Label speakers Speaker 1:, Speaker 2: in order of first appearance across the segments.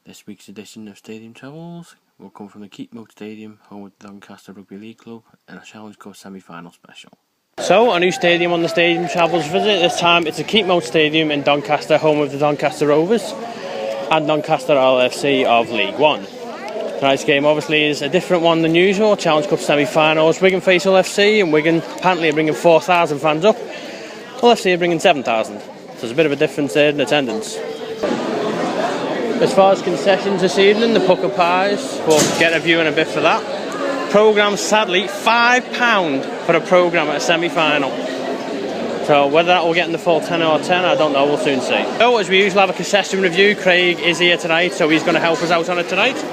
Speaker 1: This week's edition of Stadium Travels will come from the Keepmoat Stadium, home of the Doncaster Rugby League Club, in a Challenge Cup semi-final special. So, a new stadium on the Stadium Travels visit. This time it's the Keepmoat Stadium in Doncaster, home of the Doncaster Rovers and Doncaster RLFC of League One. Tonight's game obviously is a different one than usual. Challenge Cup semi-finals. Wigan face RLFC, and Wigan apparently are bringing 4,000 fans up. RLFC are bringing 7,000. So there's a bit of a difference there in attendance. As far as concessions this evening, the Pucker Pies, we'll get a view in a bit for that. Programme, sadly, £5 for a programme at a semi-final. So whether that will get in the full 10 or 10, I don't know, we'll soon see. So as we usually have a concession review, Craig is here tonight, so he's going to help us out on it tonight.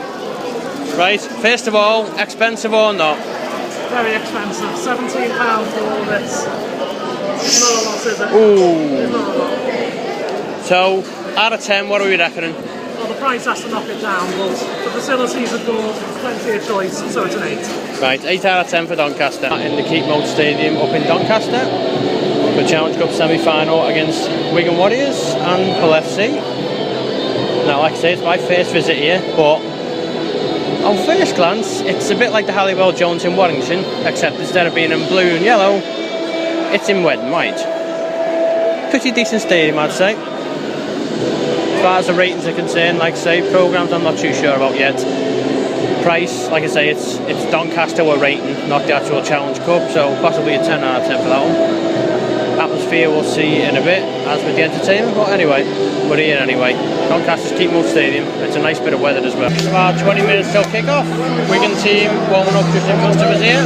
Speaker 1: Right, first of all, expensive or not?
Speaker 2: Very expensive, £17 for all this. It's not a lot, is it?
Speaker 1: Ooh.
Speaker 2: It's not a lot.
Speaker 1: So, out of 10, what are we reckoning?
Speaker 2: Well, the price has to knock it down, but the facilities are good, plenty of choice, so it's an 8.
Speaker 1: Right, 8 out of 10 for Doncaster. In the Keepmoat Stadium up in Doncaster, the Challenge Cup semi-final against Wigan Warriors and RLFC. Now, like I say, it's my first visit here, but on first glance, it's a bit like the Halliwell Jones in Warrington, except instead of being in blue and yellow, it's in red and white. Pretty decent stadium, I'd say. As far as the ratings are concerned, like I say, programmes I'm not too sure about yet. Price, like I say, it's Doncaster we're rating, not the actual Challenge Cup, so possibly a 10 out of 10 for that one. Atmosphere we'll see in a bit, as with the entertainment, but anyway, we're here anyway. Doncaster's Keepmoat Stadium, it's a nice bit of weather as well. It's about 20 minutes till kick-off. Wigan team warming up just in front of us here.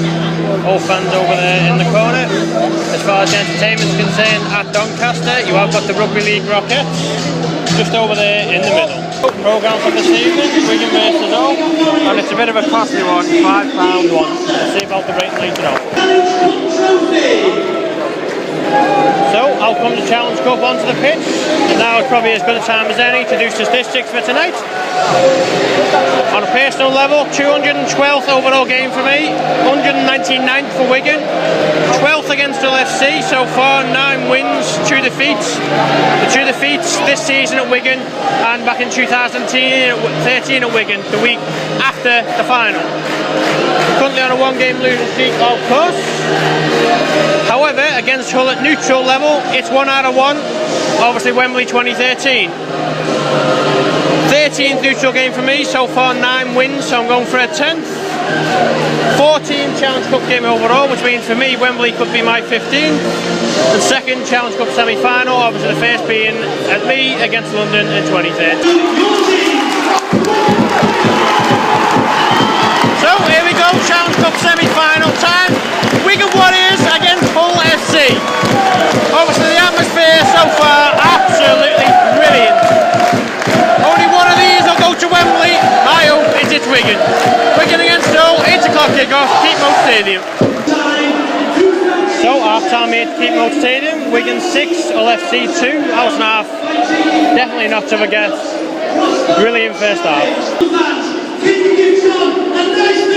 Speaker 1: All fans over there in the corner. As far as the entertainment's concerned, at Doncaster, you have got the Rugby League Rockets, just over there in the middle. Programme for this evening, Wigan versus Hull, and it's a bit of a costly one, £5 one. We'll see about the rate later on. So, out comes the Challenge Cup onto the pitch, and now it's probably as good a time as any to do statistics for tonight. On a personal level, 212th overall game for me, 199th for Wigan, 12th against RLFC, so far 9 wins, 2 defeats. The 2 defeats this season at Wigan and back in 2013 at Wigan, the week after the final. Currently on a 1-game losing streak, of course. However, against Hull at neutral level, it's 1 out of 1. Obviously Wembley 2013. 13th neutral game for me, so far 9 wins, so I'm going for a 10th. 14 Challenge Cup game overall, which means for me Wembley could be my 15th. And second Challenge Cup semi-final, obviously the first being at Lee against London in 2013. So here we go, Challenge Cup semi-final time. Wigan Warriors against Hull FC. Obviously the atmosphere so far absolutely brilliant. Only one of these will go to Wembley. I hope it's Wigan. Wigan against Hull, 8 o'clock kick-off, Keepmoat Stadium. So half time here at Keepmoat Stadium, Wigan 6, RLFC 2, house and a half. Definitely not to forget. Brilliant first half.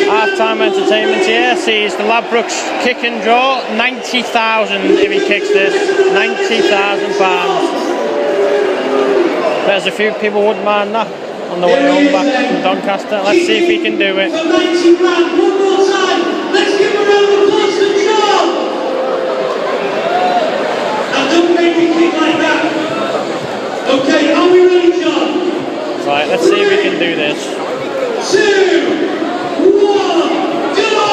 Speaker 1: Half-time entertainment here sees the Ladbrokes kick and draw, 90,000 if he kicks this, £90,000. There's a few people wouldn't mind that on the way home back from Doncaster. Let's see if he can do it.
Speaker 3: Let's give a round of applause to John! Now don't make it kick like that. Okay, are we ready, John?
Speaker 1: Right, let's see if we can do this.
Speaker 3: 2, 1, go!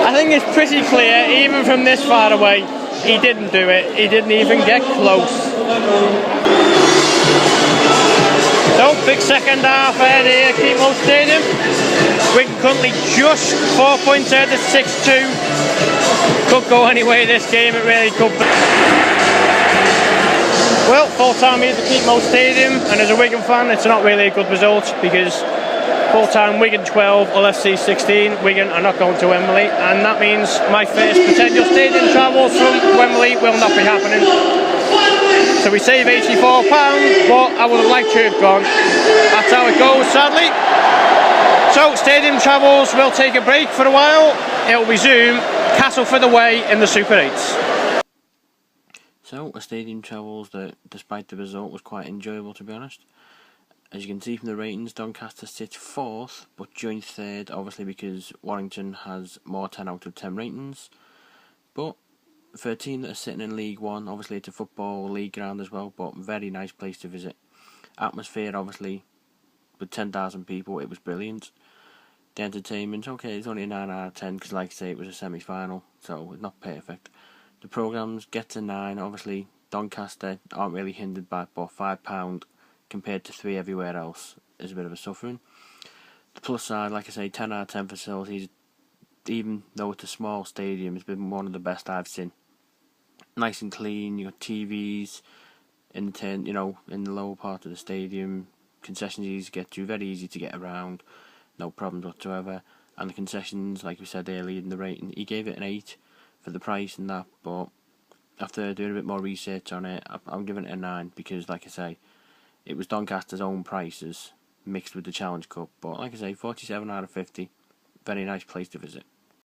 Speaker 1: I think it's pretty clear, even from this far away, he didn't do it. He didn't even get close. So, big second half ahead here at Keepmoat Stadium. Wigan currently just 4 points ahead at 6-2. Could go any way this game, it really could be. Well, full time here at the Keepmoat Stadium, and as a Wigan fan, it's not really a good result because full time Wigan 12, RLFC 16. Wigan are not going to Wembley, and that means my first potential stadium travels from Wembley will not be happening. So we save £84, but I would have liked to have gone. That's how it goes, sadly. So stadium travels will take a break for a while. It will resume Castleford away in the Super 8s. So, a stadium travels that, despite the result, was quite enjoyable, to be honest. As you can see from the ratings, Doncaster sits 4th, but joined 3rd, obviously because Warrington has more 10 out of 10 ratings. But for a team that is sitting in League 1, obviously it's a football league ground as well, but very nice place to visit. Atmosphere, obviously, with 10,000 people, it was brilliant. The entertainment, okay, it's only a 9 out of 10, because like I say, it was a semi-final, so it's not perfect. The programmes get to 9, obviously Doncaster aren't really hindered by, but £5 compared to 3 everywhere else is a bit of a suffering. The plus side, like I say, 10 out of 10 facilities, even though it's a small stadium, it's been one of the best I've seen. Nice and clean, you got TVs in the in the lower part of the stadium, concessions easy to get to, very easy to get around, no problems whatsoever. And the concessions, like we said earlier in the rating, he gave it an 8 for the price and that, but after doing a bit more research on it, I'm giving it a 9, because like I say, it was Doncaster's own prices mixed with the Challenge Cup. But like I say, 47 out of 50, very nice place to visit.